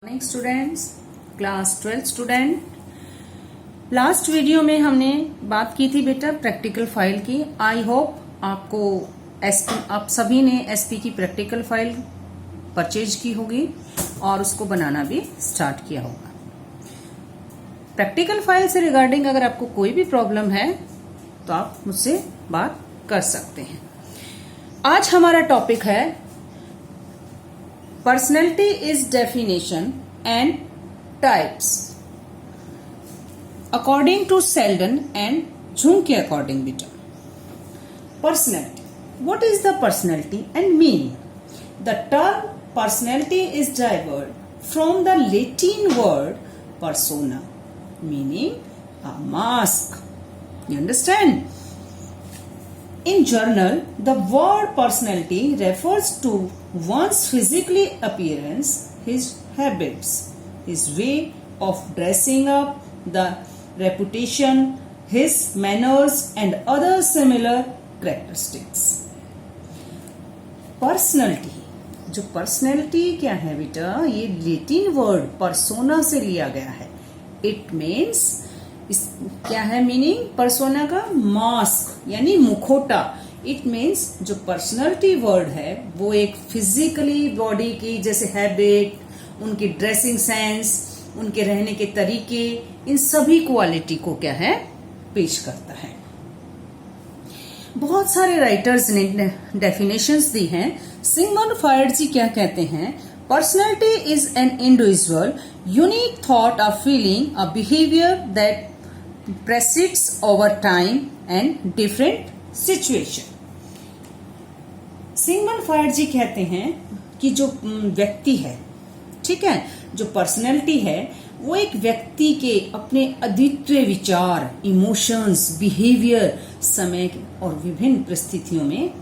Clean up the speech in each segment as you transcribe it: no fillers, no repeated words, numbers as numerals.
Morning students, class 12 student. Last video में हमने बात की थी बेटा प्रैक्टिकल फाइल की। आई होप आपको आप सभी ने एसपी की प्रैक्टिकल फाइल परचेज की होगी और उसको बनाना भी स्टार्ट किया होगा। प्रैक्टिकल फाइल से रिगार्डिंग अगर आपको कोई भी प्रॉब्लम है तो आप मुझसे बात कर सकते हैं। आज हमारा टॉपिक है Personality is definition and types according to Selden and Jung के according बेटा। Personality. What is the personality and meaning? The term personality is derived from the Latin word persona, meaning a mask. You understand? In general, the word personality refers to one's physical appearance, his habits, his way of dressing up, the reputation, his manners and other similar characteristics. Personality, जो personality क्या है बेटा, ये Latin word persona से लिया गया है। It means क्या है मीनिंग पर्सोना का? मास्क यानी मुखोटा। इट मीन्स जो पर्सनैलिटी वर्ड है वो एक फिजिकली बॉडी की जैसे हैबिट, उनकी ड्रेसिंग सेंस, उनके रहने के तरीके, इन सभी क्वालिटी को क्या है पेश करता है। बहुत सारे राइटर्स ने डेफिनेशंस दी हैं। सिगमंड फ्रॉइड जी क्या कहते हैं? Personality is an individual unique thought, a feeling, a behaviour that precedes over time and different situation. Sigmund Freud ji कहते हैं कि जो व्यक्ति है, ठीक है, जो पर्सनैलिटी है वो एक व्यक्ति के अपने अद्वितीय विचार, इमोशंस, बिहेवियर समय और विभिन्न परिस्थितियों में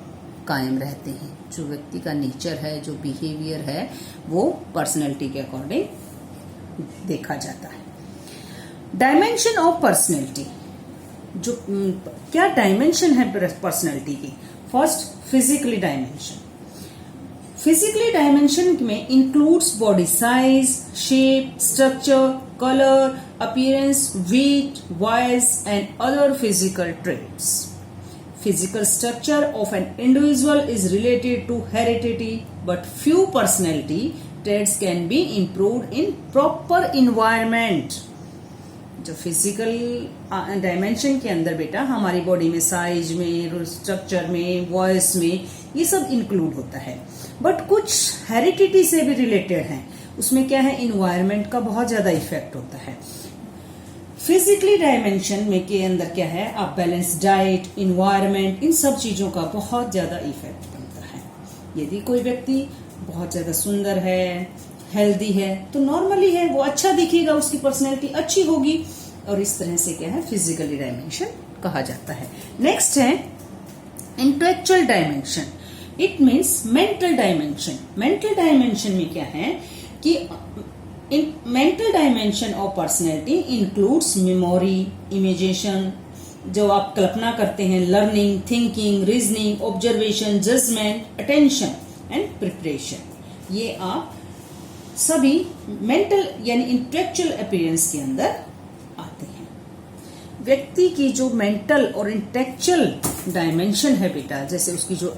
कायम रहते हैं। जो व्यक्ति का नेचर है, जो बिहेवियर है, वो पर्सनैलिटी के अकॉर्डिंग देखा जाता है। डायमेंशन ऑफ पर्सनैलिटी, जो क्या डायमेंशन है पर्सनैलिटी की? First, physically dimension. Physically dimension में includes body size, shape, structure, colour, appearance, weight, voice and other physical traits. Physical structure of an individual is related to heredity, but few personality traits can be improved in proper environment. जो physical dimension के अंदर बेटा हमारी body में size में, structure में, voice में, ये सब इंक्लूड होता है। बट कुछ हेरिडिटी से भी रिलेटेड हैं। उसमें क्या है? इन्वायरमेंट का बहुत ज्यादा इफेक्ट होता है। फिजिकली डायमेंशन में के अंदर क्या है? आप बैलेंस डाइट, इन्वायरमेंट, इन सब चीजों का बहुत ज्यादा इफेक्ट बनता है। यदि कोई व्यक्ति बहुत ज्यादा सुंदर है, हेल्दी है, तो नॉर्मली है, वो अच्छा दिखेगा, उसकी पर्सनैलिटी अच्छी होगी, और इस तरह से क्या है फिजिकली डायमेंशन कहा जाता है। नेक्स्ट है intellectual dimension. It means mental dimension. Mental dimension में क्या है कि mental dimension of personality includes memory, imagination, जो आप कल्पना करते हैं, learning, thinking, reasoning, observation, judgment, attention and preparation. ये आप सभी मेंटल यानी इंटेलेक्चुअल अपीयरेंस के अंदर आते हैं। व्यक्ति की जो मेंटल और इंटेलेक्चुअल डायमेंशन है बेटा, जैसे उसकी जो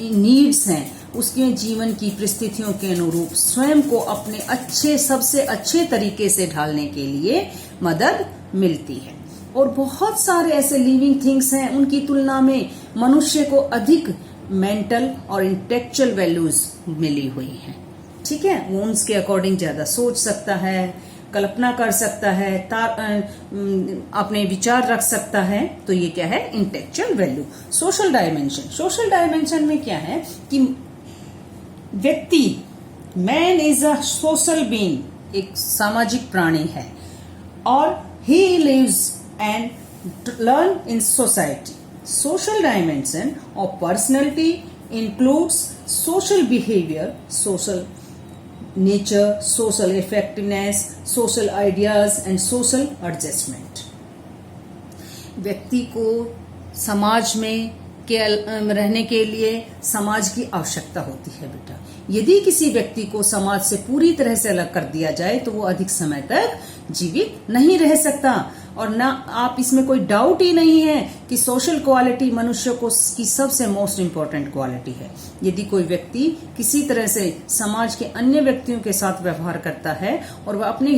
नीड्स हैं, उसके जीवन की परिस्थितियों के अनुरूप स्वयं को अपने सबसे अच्छे तरीके से ढालने के लिए मदद मिलती है। और बहुत सारे ऐसे लिविंग थिंग्स हैं, उनकी तुलना में मनुष्य को अधिक मेंटल और इंटेलेक्चुअल वैल्यूज मिली हुई हैं। ठीक है, वो उसके अकॉर्डिंग ज्यादा सोच सकता है, कल्पना कर सकता है, अपने विचार रख सकता है। तो ये क्या है? Intellectual value. Social dimension. Social dimension में क्या है कि व्यक्ति, man is a social being, एक सामाजिक प्राणी है, और he lives and learn in society. Social dimension of personality includes social behaviour, social nature, social effectiveness, social ideas and social adjustment. व्यक्ति को समाज में रहने के लिए समाज की आवश्यकता होती है बेटा। यदि किसी व्यक्ति को समाज से पूरी तरह से अलग कर दिया जाए तो वो अधिक समय तक जीवित नहीं रह सकता। और ना आप इसमें कोई डाउट ही नहीं है कि सोशल क्वालिटी मनुष्य को की सबसे मोस्ट इम्पोर्टेंट क्वालिटी है। यदि कोई व्यक्ति किसी तरह से समाज के अन्य व्यक्तियों के साथ व्यवहार करता है और वह अपने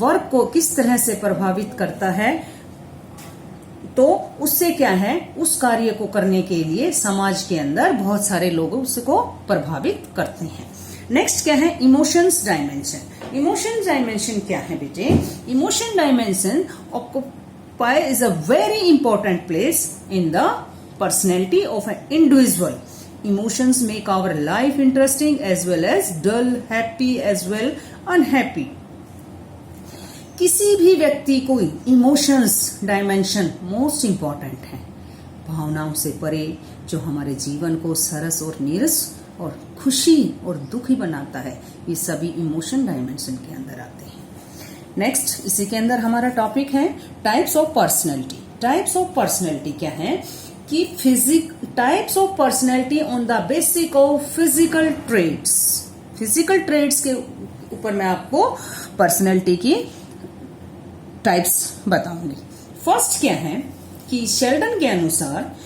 वर्क को किस तरह से प्रभावित करता है, तो उससे क्या है, उस कार्य को करने के लिए समाज के अंदर बहुत सारे लोग उसको प्रभावित करते हैं। नेक्स्ट क्या है, इमोशंस डायमेंशन। इमोशन डायमेंशन क्या है बेटे? Emotion dimension occupy is a very important place in the personality of an individual. Emotions make our life interesting as well as dull, happy as well unhappy. किसी भी व्यक्ति को emotions dimension most important है। भावनाओं से परे जो हमारे जीवन को सरस और नीरस और खुशी और दुखी बनाता है, ये सभी इमोशन डायमेंशन के अंदर आते हैं। नेक्स्ट इसी के अंदर हमारा टॉपिक है types of personality. Types of personality क्या है कि types of personality on the basic of physical traits. Physical traits के ऊपर मैं आपको पर्सनैलिटी की टाइप्स बताऊंगी। फर्स्ट क्या है कि शेल्डन के अनुसार,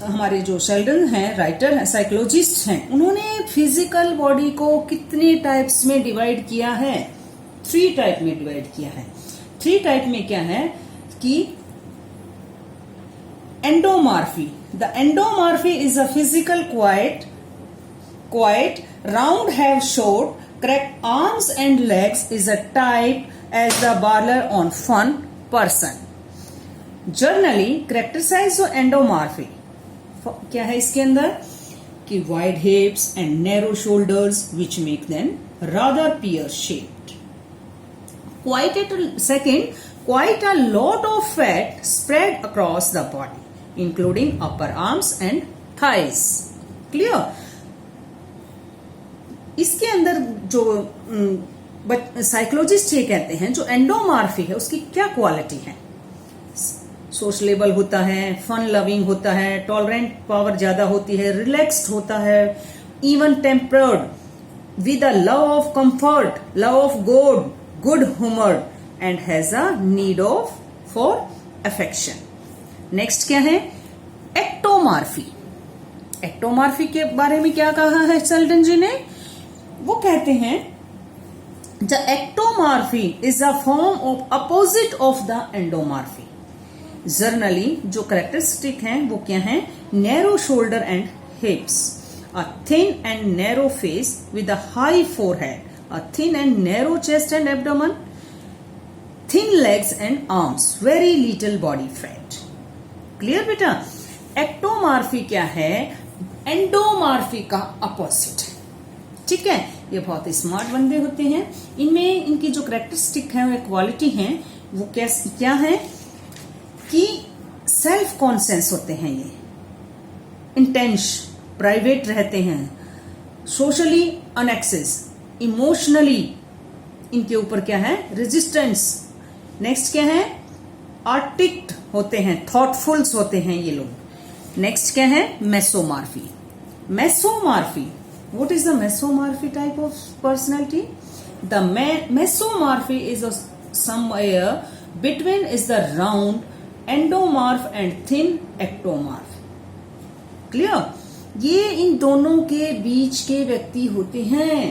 हमारे जो शेल्डन हैं, राइटर हैं, साइकोलॉजिस्ट हैं, उन्होंने फिजिकल बॉडी को कितने टाइप्स में डिवाइड किया है? 3 टाइप में डिवाइड किया है। 3 टाइप में क्या है कि endomorphy. The endomorphy is a physical quite round have short cracked arms and legs is a type as the baller on fun person. Generally characterized endomorphy क्या है इसके अंदर कि wide hips and narrow shoulders which make them rather pear shaped. Quite a lot of fat spread across the body, including upper arms and thighs. Clear? इसके अंदर जो psychologist ये कहते हैं, जो एंडोमॉर्फी है उसकी क्या क्वालिटी है? सोशलेबल होता है, फन लविंग होता है, टॉलरेंट पावर ज्यादा होती है, रिलैक्स्ड होता है, even tempered with a love of comfort, love of God, good humour and has a need of for affection. Next क्या है? एक्टोमॉर्फी। एक्टोमॉर्फी के बारे में क्या कहा है शेल्डन जी ने? वो कहते हैं the ectomorphy is a form of opposite of the endomorphy. Generally जो कैरेक्टरिस्टिक हैं वो क्या है? Narrow shoulder and hips, a thin and narrow face with a high forehead, a thin and narrow chest and abdomen, thin legs and arms, very little body fat. Clear बेटा? Ectomorphy क्या है? एंडोमॉर्फी का opposite है। ठीक है, ये बहुत smart बंदे होते हैं। इनमें इनकी जो कैरेक्टरिस्टिक है, क्वालिटी है, वो क्या है कि सेल्फ कॉन्शियस होते हैं, ये इंटेंस, प्राइवेट रहते हैं, सोशली अनएक्सेस, इमोशनली इनके ऊपर क्या है? रेजिस्टेंस। नेक्स्ट क्या है? आर्टिक्ट होते हैं, थॉटफुल्स होते हैं ये लोग। नेक्स्ट क्या है? मेसोमॉर्फी। मेसोमॉर्फी, what is the mesomorphy type of personality? The mesomorphy is somewhere between is the round endomorph and thin ectomorph. Clear? ये इन दोनों के बीच के व्यक्ति होते हैं।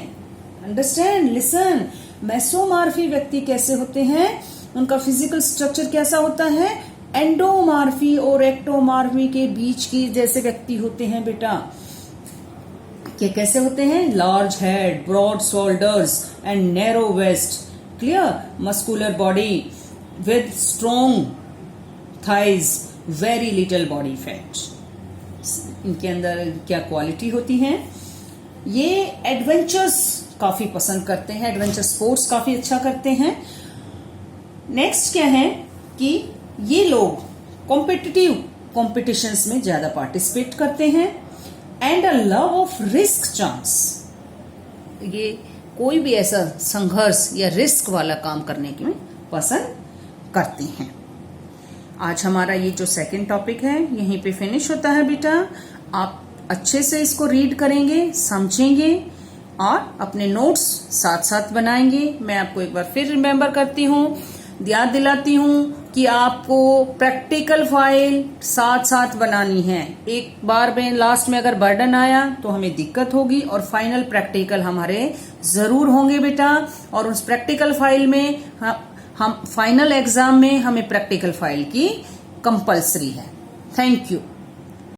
Understand? Listen. mesomorphy व्यक्ति कैसे होते हैं? उनका फिजिकल स्ट्रक्चर कैसा होता है? एंडोमॉर्फी और एक्टोमॉर्फी के बीच की जैसे व्यक्ति होते हैं बेटा। ये कैसे होते हैं? Large head, broad shoulders and narrow waist, clear, muscular body with strong thighs, very little body fat. इनके अंदर क्या क्वालिटी होती है? ये एडवेंचर्स काफी पसंद करते हैं, एडवेंचर स्पोर्ट्स काफी अच्छा करते हैं। नेक्स्ट क्या है कि ये लोग कॉम्पिटिटिव कॉम्पिटिशन्स में ज्यादा पार्टिसिपेट करते हैं and a love of risk chance. ये कोई भी ऐसा संघर्ष या रिस्क वाला काम करने के में पसंद करते हैं। आज हमारा ये जो सेकंड टॉपिक है यहीं पे फिनिश होता है बेटा। आप अच्छे से इसको रीड करेंगे, समझेंगे और अपने नोट्स साथ साथ बनाएंगे। मैं आपको एक बार फिर रिमेम्बर करती हूँ, याद दिलाती हूँ कि आपको प्रैक्टिकल फाइल साथ साथ बनानी है। एक बार में लास्ट में अगर बर्डन आया तो हमें दिक्कत होगी, और फाइनल प्रैक्टिकल हमारे जरूर होंगे बेटा। और उस प्रैक्टिकल फाइल में हम फाइनल एग्जाम में हमें प्रैक्टिकल फाइल की कंपलसरी है। Thank you.